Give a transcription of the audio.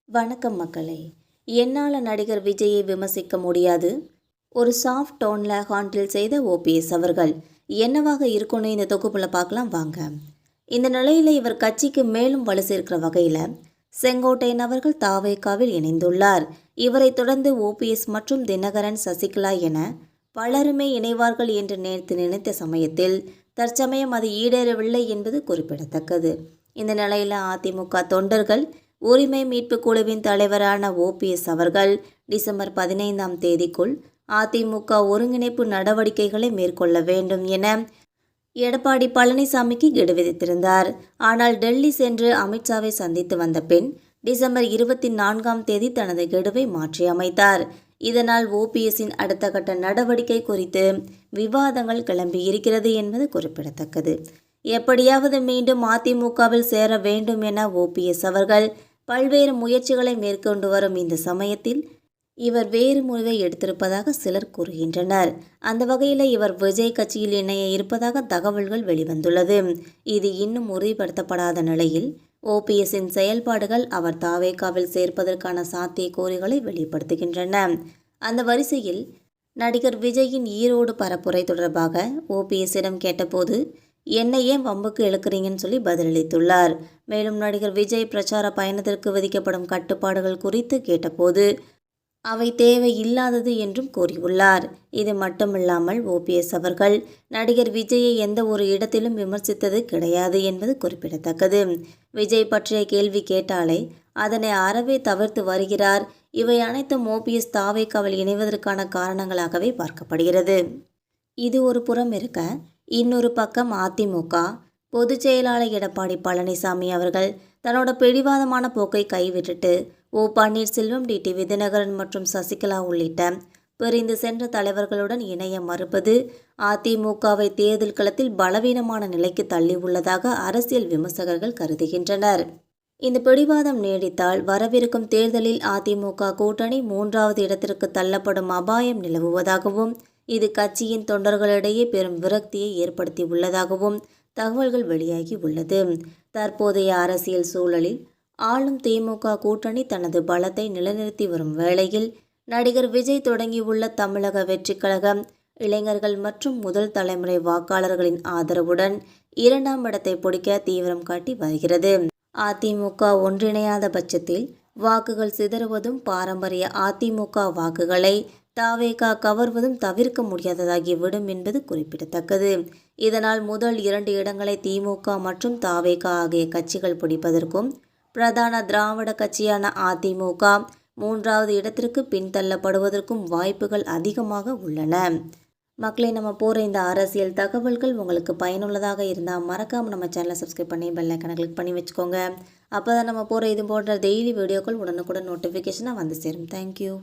வணக்கம் மக்களே. என்னால் நடிகர் விஜயை விமர்சிக்க முடியாது. ஒரு சாஃப்ட் டோனில் ஹாண்டில் செய்த ஓபிஎஸ் அவர்கள் என்னவாக இருக்கும்னு இந்த தொகுப்பில் பார்க்கலாம் வாங்க. இந்த நிலையில் இவர் கட்சிக்கு மேலும் வலு சேர்க்கிற வகையில் செங்கோட்டையன் அவர்கள் தாவேகாவில் இணைந்துள்ளார். இவரை தொடர்ந்து ஓபிஎஸ் மற்றும் தினகரன், சசிகலா என பலருமே இணைவார்கள் என்று நேற்று நினைத்த சமயத்தில் தற்சமயம் அது ஈடேறவில்லை என்பது குறிப்பிடத்தக்கது. இந்த நிலையில் அதிமுக தொண்டர்கள் உரிமை மீட்பு குழுவின் தலைவரான ஓபிஎஸ் அவர்கள் டிசம்பர் 15ஆம் தேதிக்குள் அதிமுக ஒருங்கிணைப்பு நடவடிக்கைகளை மேற்கொள்ள வேண்டும் என எடப்பாடி பழனிசாமிக்கு கெடு விதித்திருந்தார். ஆனால் டெல்லி சென்று அமித்ஷாவை சந்தித்து வந்த பின் டிசம்பர் 24ஆம் தேதி தனது கெடுவை மாற்றி அமைத்தார். இதனால் ஓபிஎஸ்ஸின் அடுத்த கட்ட நடவடிக்கை குறித்து விவாதங்கள் கிளம்பியிருக்கிறது என்பது குறிப்பிடத்தக்கது. எப்படியாவது மீண்டும் அதிமுகவில் சேர வேண்டும் என ஓபிஎஸ் அவர்கள் பல்வேறு முயற்சிகளை மேற்கொண்டு வரும் இந்த சமயத்தில் இவர் வேறு முடிவை எடுத்திருப்பதாக சிலர் கூறுகின்றனர். அந்த வகையில் இவர் விஜய் கட்சியில் இணைய இருப்பதாக தகவல்கள் வெளிவந்துள்ளது. இது இன்னும் உறுதிப்படுத்தப்படாத நிலையில் ஓபிஎஸ்ஸின் செயல்பாடுகள் அவர் தாவேகாவில் சேர்ப்பதற்கான சாத்தியக்கூறுகளை வெளிப்படுத்துகின்றன. அந்த வரிசையில் நடிகர் விஜயின் ஈரோடு பரப்புரை தொடர்பாக ஓபிஎஸ்ஸிடம் கேட்டபோது என்னை ஏன் வம்புக்கு இழுக்கிறீங்கன்னு சொல்லி பதிலளித்துள்ளார். மேலும் நடிகர் விஜய் பிரச்சார பயணத்திற்கு விதிக்கப்படும் கட்டுப்பாடுகள் குறித்து கேட்டபோது அவை தேவை இல்லாதது என்றும் கூறியுள்ளார். இது மட்டுமில்லாமல் ஓபிஎஸ் அவர்கள் நடிகர் விஜயை எந்த ஒரு இடத்திலும் விமர்சித்தது கிடையாது என்பது குறிப்பிடத்தக்கது. விஜய் பற்றிய கேள்வி கேட்டாலே அதனை அறவே தவிர்த்து வருகிறார். இவை அனைத்தும் ஓபிஎஸ் தாவேகாவில் இணைவதற்கான காரணங்களாகவே பார்க்கப்படுகிறது. இது ஒரு புறம் இருக்க, இன்னொரு பக்கம் அதிமுக பொதுச் செயலாளர் எடப்பாடி பழனிசாமி அவர்கள் தன்னோட பிடிவாதமான போக்கை கைவிட்டுட்டு பன்னீர்செல்வம், டிடிவி தினகரன் மற்றும் சசிகலா உள்ளிட்ட பிரிந்து சென்ற தலைவர்களுடன் இணைய மறுப்பது அதிமுகவை தேர்தல் களத்தில் பலவீனமான நிலைக்கு தள்ளி உள்ளதாக அரசியல் விமர்சகர்கள் கருதுகின்றனர். இந்த பிடிவாதம் நீடித்தால் வரவிருக்கும் தேர்தலில் அதிமுக கூட்டணி 3வது இடத்திற்கு தள்ளப்படும் அபாயம் நிலவுவதாகவும் இது கட்சியின் தொண்டர்களிடையே பெரும் விரக்தியை ஏற்படுத்தி உள்ளதாகவும் தகவல்கள் வெளியாகி உள்ளது. தற்போதைய அரசியல் சூழலில் ஆளும் திமுக கூட்டணி தனது பலத்தை நிலைநிறுத்தி வரும் வேளையில் நடிகர் விஜய் தொடங்கியுள்ள தமிழக வெற்றிக் கழகம் இளைஞர்கள் மற்றும் முதல் தலைமுறை வாக்காளர்களின் ஆதரவுடன் 2ஆம் இடத்தை பிடிக்க தீவிரம் காட்டி வருகிறது. அதிமுக ஒன்றிணையாத பட்சத்தில் வாக்குகள் சிதறுவதும் பாரம்பரிய அதிமுக வாக்குகளை தாவேகா கவர்வதும் தவிர்க்க முடியாததாகிவிடும் என்பது குறிப்பிடத்தக்கது. இதனால் முதல் 2 இடங்களை திமுக மற்றும் தாவேகா ஆகிய கட்சிகள் பிடிப்பதற்கும் பிரதான திராவிட கட்சியான அதிமுக 3வது இடத்திற்கு பின்தள்ளப்படுவதற்கும் வாய்ப்புகள் அதிகமாக உள்ளன. மக்களை நம்ம போகிற இந்த அரசியல் தகவல்கள் உங்களுக்கு பயனுள்ளதாக இருந்தால் மறக்காமல் நம்ம சேனலை சப்ஸ்கிரைப் பண்ணி பெல் ஐகானை கிளிக் பண்ணி வச்சுக்கோங்க. அப்போ தான் நம்ம போகிற இது போன்ற டெய்லி வீடியோக்கள் உடனுக்குடன் நோட்டிஃபிகேஷனாக வந்து சேரும். தேங்க்யூ.